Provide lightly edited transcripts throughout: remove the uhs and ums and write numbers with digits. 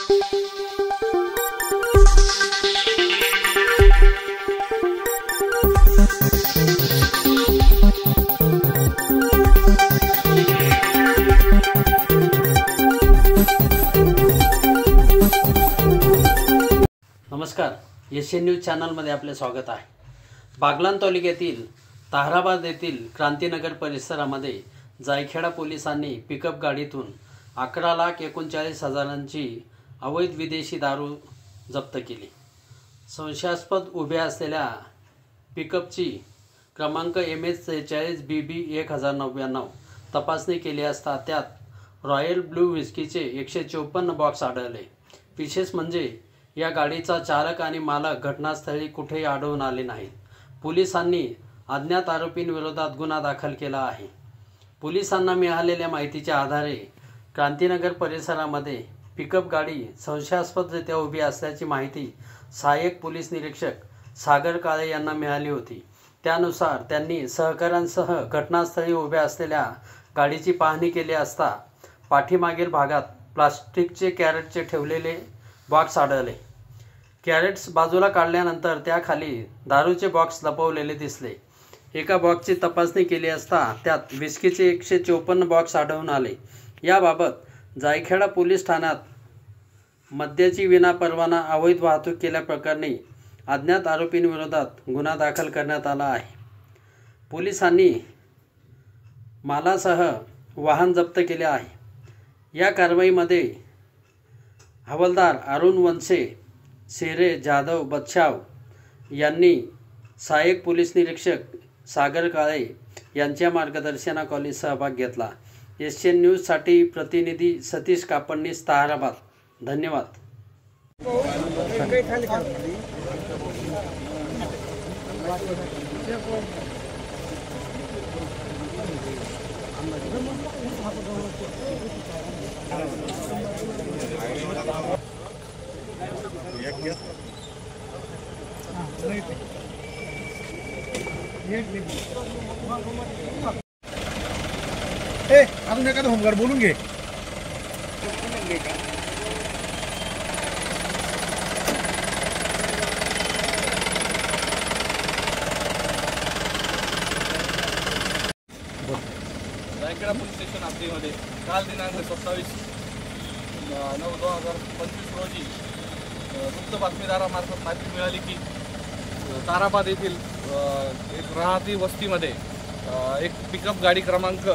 नमस्कार, Asian news चॅनलमध्ये आपले स्वागत आहे। बागलाण तालुक्यातील ताहराबाद येथील क्रांतीनगर परिसरामध्ये जायखेडा पोलिसांनी पिकअप गाडीतून 11,39,000ची अवैध विदेशी दारू जप्त केली। संशयास्पद उभ्या असलेल्या पिकअपची क्रमांक MH46BB 1099 तपासणी केली असता त्यात रॉयल ब्लू विस्कीचे 154 बॉक्स आढळले। विशेष म्हणजे या गाडीचा चालक आणि मालक घटनास्थळी कुठेही आढळून आले नाहीत। पोलिसांनी अज्ञात आरोपींविरोधात गुन्हा दाखल केला आहे। पोलिसांना मिळालेल्या माहितीच्या आधारे क्रांतीनगर परिसरामध्ये पिकअप गाडी संशयास्पदरित्या उभी असल्याची माहिती सहाय्यक पोलीस निरीक्षक सागर काळे यांना मिळाली होती। त्यानुसार त्यांनी सहकाऱ्यांसह घटनास्थळी उभ्या असलेल्या गाडीची पाहणी केली असता पाठीमागील भागात प्लास्टिकचे कॅरेटचे ठेवलेले बॉक्स आढळले। कॅरेट्स बाजूला काढल्यानंतर त्याखाली दारूचे बॉक्स लपवलेले दिसले। एका बॉक्सची तपासणी केली असता त्यात विस्कीचे 154 बॉक्स आढळून आले। याबाबत जायखेडा पोलीस ठाण्यात मद्याची विनापरवाना अवैध वाहतूक केल्याप्रकरणी अज्ञात आरोपींविरोधात गुन्हा दाखल करण्यात आला आहे। पोलिसांनी मालासह वाहन जप्त केले आहे। या कारवाईमध्ये हवालदार अरुण वनसे, शेरे जाधव बच्छाव यांनी सहाय्यक पोलीस निरीक्षक सागर काळे यांच्या मार्गदर्शनाखाली सहभाग घेतला। एशियन न्यूजसाठी प्रतिनिधी सतीश कापडनीस, ताहराबाद। धन्यवाद। अजून एखादं होमगार्ड बोलून घे। जायखेडा पोलीस स्टेशन हद्दीमध्ये काल दिनांक 27/9/2025 रोजी गुप्त बातमीदारामार्फत माहिती मिळाली की ताहराबाद येथील एक राहती वस्तीमध्ये एक पिकअप गाडी क्रमांक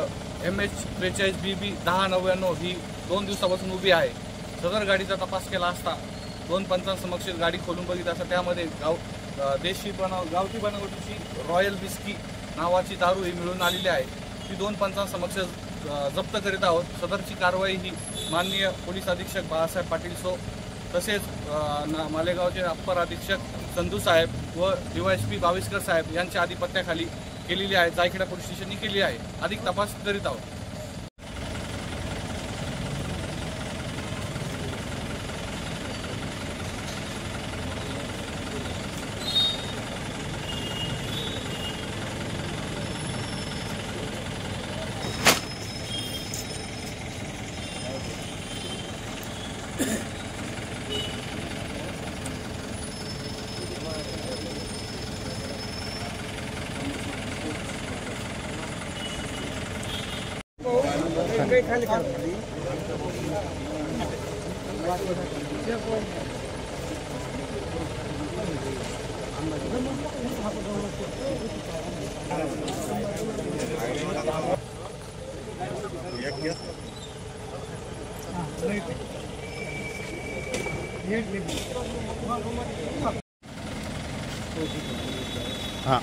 MH46BB 1099 ही 2 दिवसापासून उभी आहे। सदर गाडीचा तपास केला असता 2 पंचांसमक्ष गाडी खोलून बघितली असता त्यामध्ये गावठी बनावटीची रॉयल विस्की नावाची दारू ही मिळून आलेली आहे। ती 2 पंचांसमक्ष जप्त करीत आहोत। सदरची कारवाई ही माननीय पोलीस अधीक्षक बाळासाहेब पाटील सो तसेच मालेगावचे अप्पर अधीक्षक संधू साहेब व DYSP बाविस्कर साहेब यांच्या आधिपत्याखाली केलेली आहे। जायखेडा पोलीस स्टेशनने केली आहे। अधिक तपास करीत आहोत। खाली हाँ